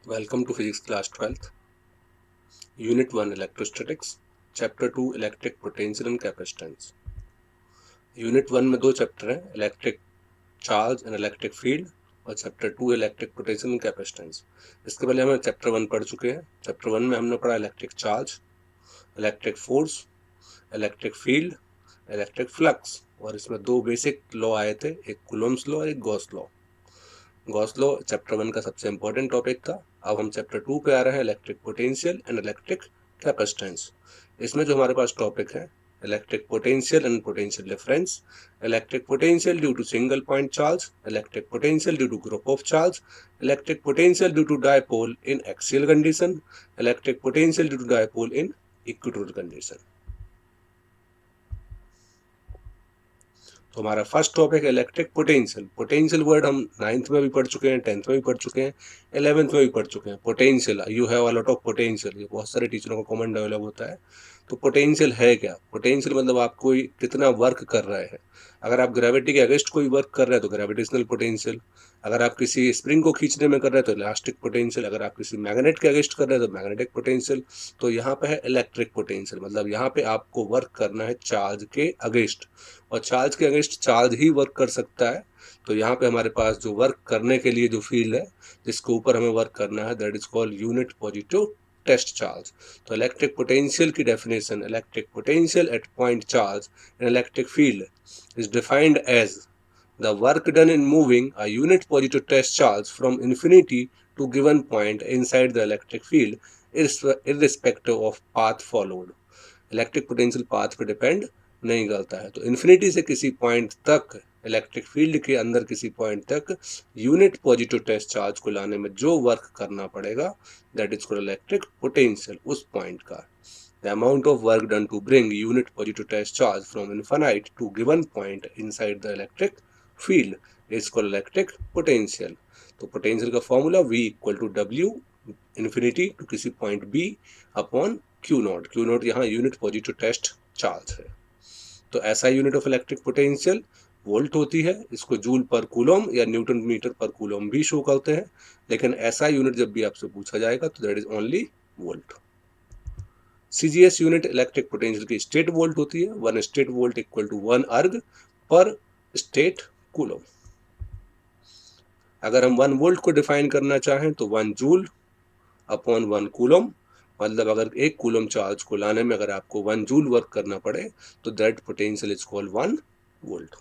Welcome to Physics Class 12th, Unit 1 Electrostatics, Chapter 2 Electric Potential and Capacitance. Unit 1 में दो chapter हैं, electric charge and electric field और chapter 2 electric potential and capacitance. इसके पहले हम chapter 1 पढ़ चुके हैं। चैप्टर 1 में हमने पढ़ा electric charge, electric force, electric field, electric flux, और इसमें दो बेसिक लॉ आए थे, एक कूलम्ब्स लॉ और एक Gauss law. Gauss law chapter 1 का सबसे इंपॉर्टेंट टॉपिक था। अब हम चैप्टर 2 पे आ रहे हैं, electric potential and electric capacitance. इसमें जो हमारे पास टॉपिक है, electric potential and potential difference, electric potential due to single point charge, electric potential due to group of charge, electric potential due to dipole in axial condition, electric potential due to dipole in equatorial condition. तो हमारा first topic है electric potential. Potential word हम 9th में भी पढ़ चुके हैं, 10th में भी पढ़ चुके हैं, 11th में भी पढ़ चुके हैं। Potential, you have a lot of potential, ये बहुत सारे टीचरों को कॉमन डेवलप होता है। तो पोटेंशियल है क्या? पोटेंशियल मतलब आप कोई कितना वर्क कर रहे हैं। अगर आप ग्रेविटी के अगेंस्ट कोई वर्क कर रहे हैं तो ग्रेविटेशनल पोटेंशियल, अगर आप किसी स्प्रिंग को खींचने में कर रहे हैं तो इलास्टिक पोटेंशियल, अगर आप किसी मैग्नेट के अगेंस्ट कर रहे हैं तो मैग्नेटिक पोटेंशियल। तो यहाँ पे है इलेक्ट्रिक पोटेंशियल, मतलब यहाँ पे आपको वर्क करना है चार्ज के अगेंस्ट, और चार्ज के अगेंस्ट चार्ज ही वर्क कर सकता है। तो यहाँ पे हमारे पास जो वर्क करने के लिए जो फील्ड है जिसके ऊपर हमें वर्क करना है, that is called unit positive test charge. तो इलेक्ट्रिक पोटेंशियल की definition, electric potential at point charge in electric field is defined as the work done in moving a unit positive test charge from infinity to given point inside the electric field irrespective of path followed। Electric potential path पे depend नहीं करता है। तो infinity से किसी point तक, electric field के अंदर किसी पॉइंट तक यूनिट पॉजिटिव टेस्ट चार्ज को लाने में जो वर्क करना पड़ेगा, that is called electric potential, उस पॉइंट का। The amount of work done to bring unit positive test charge from infinite to given point inside the electric field is called electric potential। तो potential का formula V equal to W infinity to किसी point B upon Q naught. Q naught यहाँ unit positive test charge है। तो ऐसा unit of electric potential volt होती है, इसको जूल पर कूलम या न्यूटन मीटर पर कूलम भी शो करते हैं, लेकिन ऐसा यूनिट जब भी आपसे पूछा जाएगा तो that is only volt. CGS unit electric potential की स्टेट वोल्ट होती है। 1 स्टेट वोल्ट इक्वल टू 1 अर्ग पर स्टेट कूलम। अगर हम 1 वोल्ट को डिफाइन करना चाहें तो 1 जूल अपॉन 1 कूलम, मतलब अगर 1 कूलम चार्ज को लाने में अगर आपको 1 जूल वर्क करना पड़े तो that potential is called 1 volt.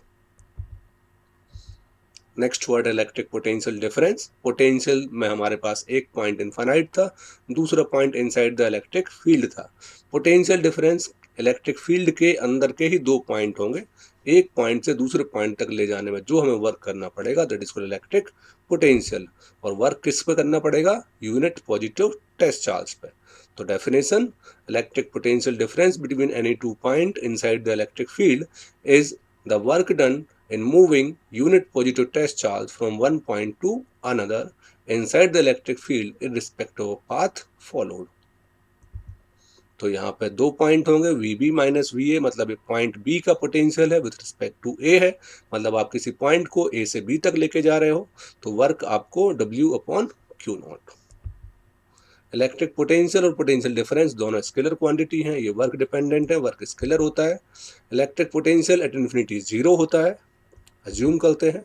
Next word electric potential difference. Potential में हमारे पास एक पॉइंट इनफाइनाइट था, दूसरा point inside the electric field था। पोटेंशियल डिफरेंस, इलेक्ट्रिक फील्ड के अंदर के ही दो पॉइंट होंगे, एक पॉइंट से दूसरे पॉइंट तक ले जाने में जो हमें वर्क करना पड़ेगा, that is called electric potential. और वर्क किस पे करना पड़ेगा? यूनिट पॉजिटिव टेस्ट चार्ज पे। तो definition, electric potential difference between any two point inside the electric field is the work done in moving unit positive test charge from one point to another inside the electric field irrespective of path followed। तो यहाँ पे दो point होंगे, VB minus VA, मतलब point B का potential है with respect to A है, मतलब आप किसी पॉइंट को A से B तक लेके जा रहे हो, तो वर्क आपको W upon Q not. Electric potential और पोटेंशियल डिफरेंस दोनों स्केलर क्वांटिटी हैं, ये वर्क डिपेंडेंट है, वर्क स्केलर होता है। इलेक्ट्रिक पोटेंशियल एट इन्फिनिटी 0 होता है, अज्यूम करते हैं।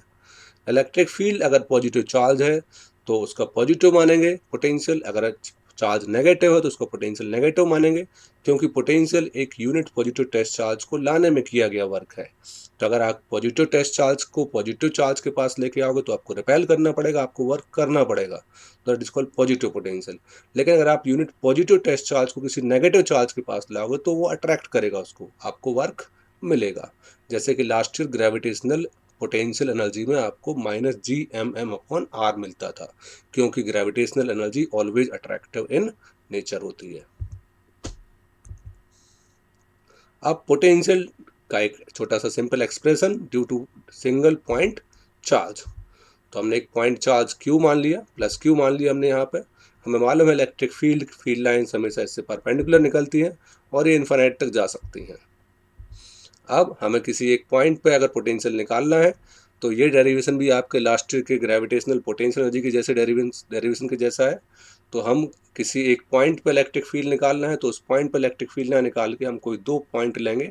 इलेक्ट्रिक फील्ड अगर पॉजिटिव चार्ज है तो उसका पॉजिटिव मानेंगे पोटेंशियल, अगर चार्ज नेगेटिव है तो उसका पोटेंशियल नेगेटिव मानेंगे, क्योंकि पोटेंशियल एक यूनिट पॉजिटिव टेस्ट चार्ज को लाने में किया गया वर्क है। तो अगर आप पॉजिटिव टेस्ट चार्ज को पॉजिटिव चार्ज के पास लेके आओगे तो आपको रिपेल करना पड़ेगा, आपको वर्क करना पड़ेगा, that is called positive potential. लेकिन अगर आप यूनिट पॉजिटिव टेस्ट चार्ज को किसी नेगेटिव चार्ज के पास लाओगे तो वो अट्रैक्ट करेगा उसको, आपको वर्क मिलेगा। जैसे कि last year gravitational potential energy में आपको -Gmm अपॉन R मिलता था, क्योंकि gravitational energy always attractive in nature होती है। अब पोटेंशियल का एक छोटा सा simple expression, due to single point charge. तो हमने एक पॉइंट चार्ज Q मान लिया, प्लस Q मान लिया हमने यहाँ पे। हमें मालूम है इलेक्ट्रिक फील्ड लाइन्स हमेशा इससे परपेंडिकुलर निकलती हैं और ये इन्फिनिट तक जा सकती हैं। अब हमें किसी एक पॉइंट पे अगर पोटेंशियल निकालना है तो ये डेरिवेशन भी आपके लास्ट के ग्रेविटेशनल पोटेंशियल एनर्जी के जैसे डेरिवेशन के जैसा है। तो हम किसी एक पॉइंट पर इलेक्ट्रिक फील्ड निकालना है, तो उस पॉइंट पर इलेक्ट्रिक फील्ड ना निकाल के हम कोई दो पॉइंट लेंगे,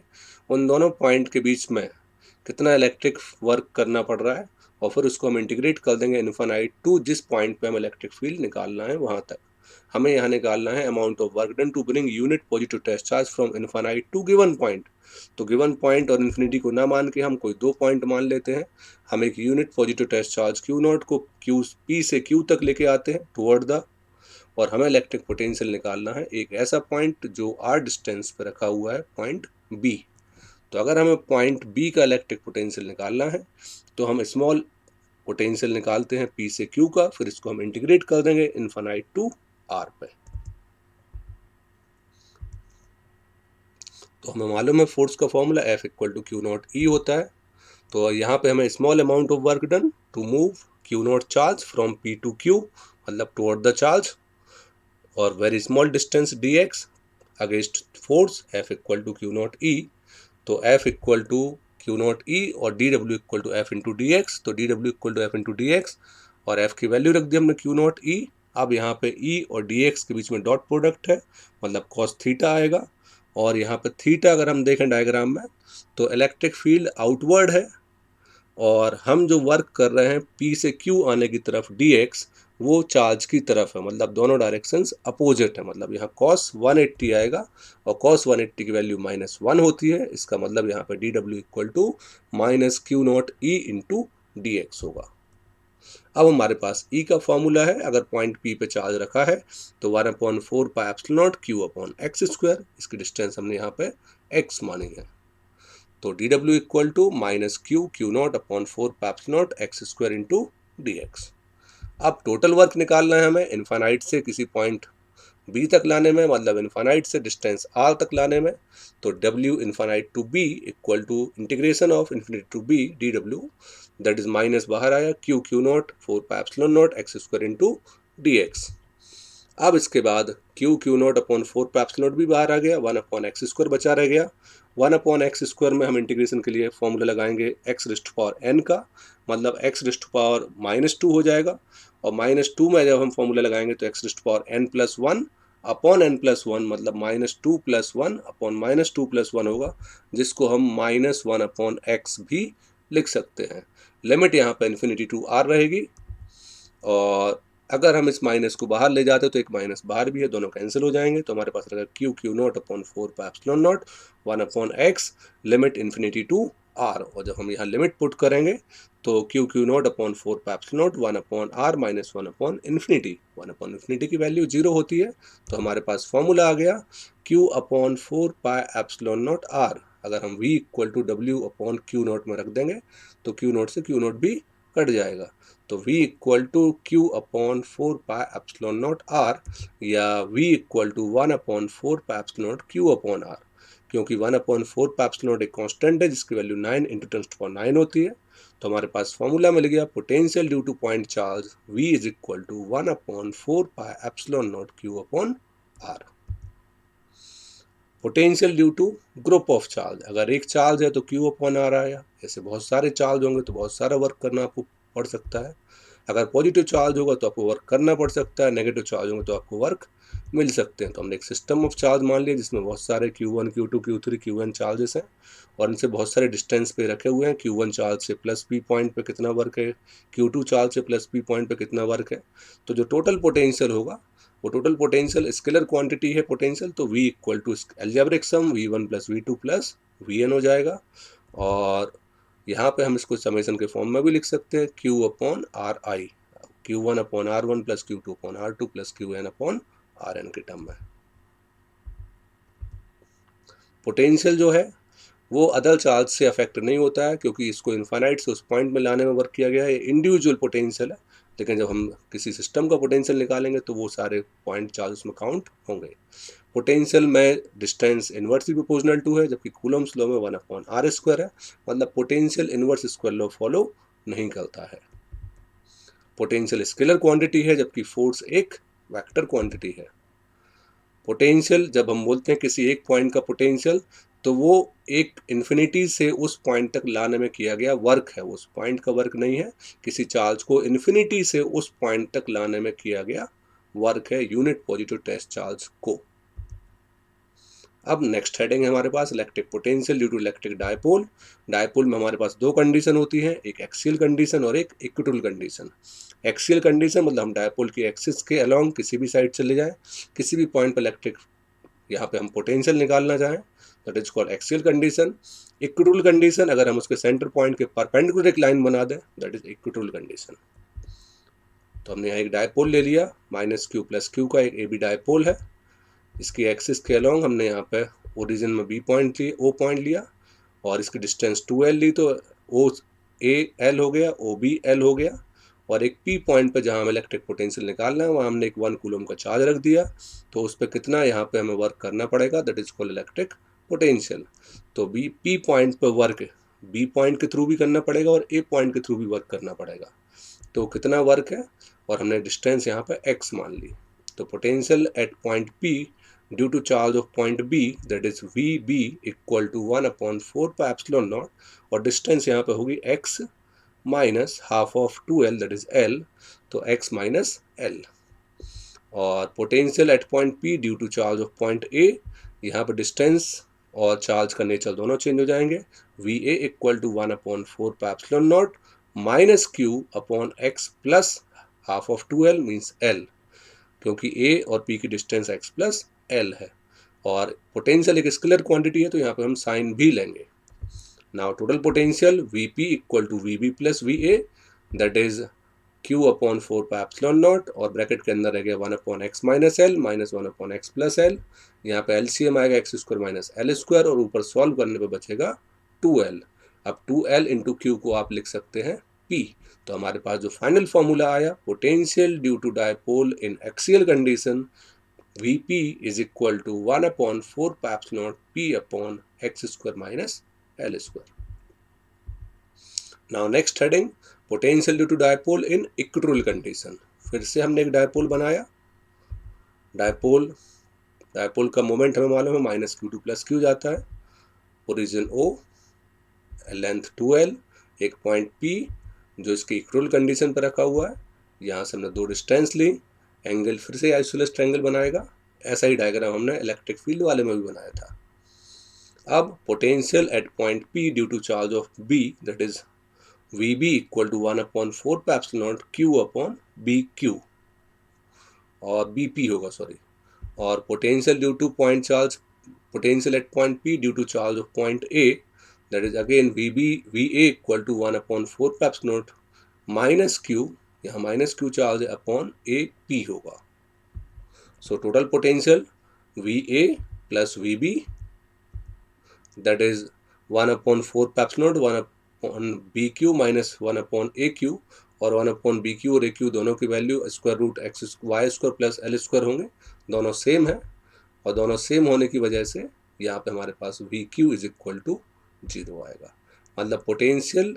उन दोनों पॉइंट के बीच में कितना इलेक्ट्रिक वर्क करना पड़ रहा है, और फिर उसको हम इंटीग्रेट कर देंगे इन्फानाइट टू जिस पॉइंट पे हम इलेक्ट्रिक फील्ड निकालना है वहाँ तक। हमें यहाँ निकालना है amount of work done to bring unit positive test charge from infinite to given point. तो गिवन पॉइंट और इन्फिनिटी को ना मान के हम कोई दो पॉइंट मान लेते हैं। हम एक unit positive test charge q nought को क्यू पी से क्यू तक लेके आते हैं टुवर्ड द, और हमें इलेक्ट्रिक पोटेंशियल निकालना है एक ऐसा पॉइंट जो आर डिस्टेंस पे रखा हुआ है, पॉइंट बी। तो अगर हमें पॉइंट बी का इलेक्ट्रिक पोटेंशियल निकालना है तो हम स्मॉल पोटेंशियल निकालते हैं पी से क्यू का, फिर इसको हम इंटीग्रेट कर देंगे इन्फानाइट टू आर पे। तो हमें मालूम है फोर्स का formula F equal to Q not E होता है। तो यहाँ पे हमें small amount of work done to move Q naught charge from P to Q, मतलब टुवर्ड द चार्ज, और very small distance D X against force F equal to Q not E. तो F equal to Q not E और D W equal to F into D X. तो D W equal to F into D x, और F की value रख दी हमने Q not ई। अब यहाँ पे E और डी एक्स के बीच में डॉट प्रोडक्ट है, मतलब कॉस थीटा आएगा। और यहाँ पे थीटा अगर हम देखें डायग्राम में तो इलेक्ट्रिक फील्ड आउटवर्ड है, और हम जो वर्क कर रहे हैं P से Q आने की तरफ dx वो चार्ज की तरफ है, मतलब दोनों डायरेक्शंस अपोजिट है। मतलब यहाँ cos 180 आएगा, और cos 180 की वैल्यू -1 होती है। इसका मतलब यहाँ पे dw equal to minus q not e into D x होगा। अब हमारे पास E का फॉर्मूला है, अगर पॉइंट P पे चार्ज रखा है तो 1/4 pi epsilon nought q upon x square, इसकी डिस्टेंस हमने यहाँ पे x मानी है। तो D W equal to minus q Q not upon 4 pi epsilon not x square into D x. अब टोटल वर्क निकालना है हमें इन्फानाइट से किसी पॉइंट बी तक लाने में, मतलब इन्फानाइट से डिस्टेंस आर तक लाने में। तो W infinite to be equal to integration of infinity to B D W, that is minus बाहर आया Q Q not 4 pi epsilon not x square into D x. अब इसके बाद Q Q not upon 4 pi epsilon not भी बाहर आ गया, 1 upon x square बचा रह गया। 1 अपॉन एक्स स्क्वायर में हम इंटीग्रेशन के लिए फॉर्मूला लगाएंगे एक्स रिस्ट पावर एन का, मतलब एक्स रिस्ट पावर -2 हो जाएगा। और -2 में जब हम फॉर्मूला लगाएंगे तो x wrist power n plus 1 upon n plus 1, मतलब -2 प्लस 1 अपॉन -2 प्लस 1 होगा, जिसको हम -1 अपॉन एक्स भी लिख सकते हैं। लिमिट यहाँ पे इन्फिनिटी टू आर रहेगी, और अगर हम इस माइनस को बाहर ले जाते तो एक माइनस बाहर भी है, दोनों कैंसिल हो जाएंगे। तो हमारे पास रहेगा q Q not upon 4 pi epsilon nought 1 upon x limit infinity to r. और जब हम यहाँ लिमिट पुट करेंगे तो q Q not upon 4 pi epsilon nought 1 upon r minus 1 upon infinity, 1 upon infinity की वैल्यू 0 होती है। तो हमारे पास फॉर्मूला आ गया q upon 4 pi epsilon nought r. अगर हम v इक्वल टू डब्ल्यू अपॉन क्यू नॉट में रख देंगे तो क्यू नॉट से क्यू नॉट भी कट जाएगा। तो v equal to q upon 4 pi epsilon nought r, या v equal to 1 upon 4 pi epsilon nought q upon r, क्योंकि 1 अपॉन 4 पाई एप्सिलॉन नॉट एक कांस्टेंट है जिसकी वैल्यू 9 इंटू 10⁻⁹ होती है। तो हमारे पास फॉर्मूला मिल गया potential due to point charge v is equal to 1 upon 4 pi epsilon nought q upon r. Potential due to group of charge, अगर एक चार्ज है तो क्यू अपॉन आर आया, ऐसे बहुत सारे चार्ज होंगे तो बहुत सारा वर्क करना आपको पड़ सकता है। अगर पॉजिटिव चार्ज होगा तो आपको वर्क करना पड़ सकता है, नेगेटिव चार्ज होंगे तो आपको वर्क मिल सकते हैं। तो हमने एक सिस्टम ऑफ चार्ज मान लिया जिसमें बहुत सारे Q1 Q2 Q3 Qn charges हैं, और इनसे बहुत सारे डिस्टेंस पे रखे हुए हैं। Q1 चार्ज से प्लस P पॉइंट पे कितना वर्क है, Q2 चार्ज से प्लस P पॉइंट पे कितना वर्क है। तो जो टोटल पोटेंशियल होगा वो टोटल पोटेंशियल स्केलर क्वांटिटी है पोटेंशियल, तो V equal to algebraic sum V1 plus V2 plus Vn हो जाएगा। और यहाँ पे हम इसको समेशन के फॉर्म में भी लिख सकते हैं Q upon are I, Q1 upon R1 plus Q2 upon R2 plus Qn upon Rn के टर्म में। पोटेंशियल जो है वो अदर चार्ज से अफेक्ट नहीं होता है, क्योंकि इसको इन्फानाइट से उस पॉइंट में लाने में वर्क किया गया है, इंडिविजुअल पोटेंशियल है। लेकिन जब हम किसी सिस्टम का पोटेंशियल निकालेंगे तो वो सारे पॉइंट चार्ज उसमें काउंट होंगे। पोटेंशियल में डिस्टेंस इनवर्सली प्रोपोर्शनल टू है, जबकि कूलम्स लॉ में 1 अपॉन आर स्क्वायर है, मतलब potential inverse square law follow नहीं करता है। पोटेंशियल स्केलर क्वांटिटी है जबकि फोर्स एक वेक्टर क्वांटिटी है। पोटेंशियल जब हम बोलते हैं किसी एक पॉइंट का पोटेंशियल तो वो एक इन्फिनिटी से उस पॉइंट तक लाने में किया गया वर्क है, उस पॉइंट का वर्क नहीं है, किसी चार्ज को इन्फिनिटी से उस पॉइंट तक लाने में किया गया वर्क है यूनिट पॉजिटिव टेस्ट चार्ज को। अब नेक्स्ट हेडिंग है हमारे पास electric potential due to electric dipole. Dipole में हमारे पास दो कंडीशन होती है, एक एक्सियल कंडीशन और एक इक्विटोरियल कंडीशन। एक्सियल कंडीशन मतलब हम डायपोल की एक्सिस के अलोंग किसी भी साइड चले जाएं, किसी भी पॉइंट पर इलेक्ट्रिक यहाँ पे हम पोटेंशियल निकालना चाहें, that is called axial condition. Equatorial condition अगर हम उसके सेंटर पॉइंट के परपेंडिकुलर एक लाइन बना दें, दैट इज इक्विटोरियल कंडीशन। तो हमने यहाँ एक डायपोल ले लिया, माइनस क्यू प्लस क्यू का एक ए बी डायपोल है। इसकी एक्सिस के अलोंग हमने यहाँ पे ओरिजिन में बी पॉइंट लिए, ओ पॉइंट लिया और इसकी डिस्टेंस 2l ली, तो ओ ए एल हो गया, ओ बी एल हो गया। और एक पी पॉइंट पे जहाँ हमें इलेक्ट्रिक पोटेंशियल निकालना है वहाँ हमने एक 1 कूलम का चार्ज रख दिया, तो उस पर कितना यहाँ पे हमें वर्क करना पड़ेगा, that is called electric potential. तो बी पी पॉइंट पर वर्क बी पॉइंट के थ्रू भी करना पड़ेगा और ए पॉइंट के थ्रू भी वर्क करना पड़ेगा। तो कितना वर्क है, और हमने डिस्टेंस यहाँ पे x मान ली। तो potential at point P due to charge of point B that is VB equal to 1/4 pi epsilon nought, और डिस्टेंस यहाँ पे होगी x minus half of 2l that is l, तो x माइनस l। और potential at point P due to charge of point A, यहाँ पे distance और charge का नेचर दोनों चेंज हो जाएंगे। VA equal to 1/4 pi epsilon nought minus q upon x plus half of 2l means l, क्योंकि a और p की डिस्टेंस x प्लस l है। और पोटेंशियल एक स्केलर क्वांटिटी है, तो यहाँ पे हम साइन भी लेंगे। Now total potential Vp equal to VB plus VA that is Q upon 4 pi epsilon nought, और ब्रैकेट के अंदर रह गया 1/x minus l minus 1/x plus l। यहाँ पे LCM आएगा x square minus l square, और ऊपर सॉल्व करने पे बचेगा 2l। अब 2l इंटू क्यू को आप लिख सकते हैं P। तो हमारे पास जो फाइनल फॉर्मूला आया, potential due to dipole in axial condition Vp is equal to 1/4 pi epsilon nought P upon x square minus l square. Now next heading potential due to dipole in equatorial condition. फिर से हमने एक dipole बनाया। Dipole का moment हमें मालूम है, minus Q2 plus Q जाता है, ओरिजिन O, लेंथ 2l, एक पॉइंट P जो इसकी इक्वेटोरियल कंडीशन पर रखा हुआ है। यहाँ से हमने दो डिस्टेंस ली, एंगल फिर से आइसोलेस ट्रायंगल बनाएगा। ऐसा ही डायग्राम हमने इलेक्ट्रिक फील्ड वाले में भी बनाया था। अब potential at point P due to charge of B that is VB equal to 1/4 pi epsilon nought Q upon BQ, और BP होगा सॉरी। और potential due to point charge, potential at point P due to charge of point A that is again VA equal to 1/4 pi epsilon nought minus Q, यहाँ minus Q charge है, upon AP होगा। So total potential VA plus VB that is 1/4 pi epsilon nought 1/BQ minus 1/AQ, और 1/BQ और AQ दोनों की value square root x y square plus l square होंगे, दोनों same है। और दोनों सेम होने की वजह से यहाँ पे हमारे पास VQ इज इक्वल टू 0 आएगा। मतलब potential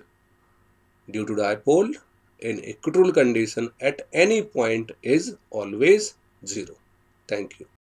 due to dipole in equatorial condition at any point is always 0. Thank you.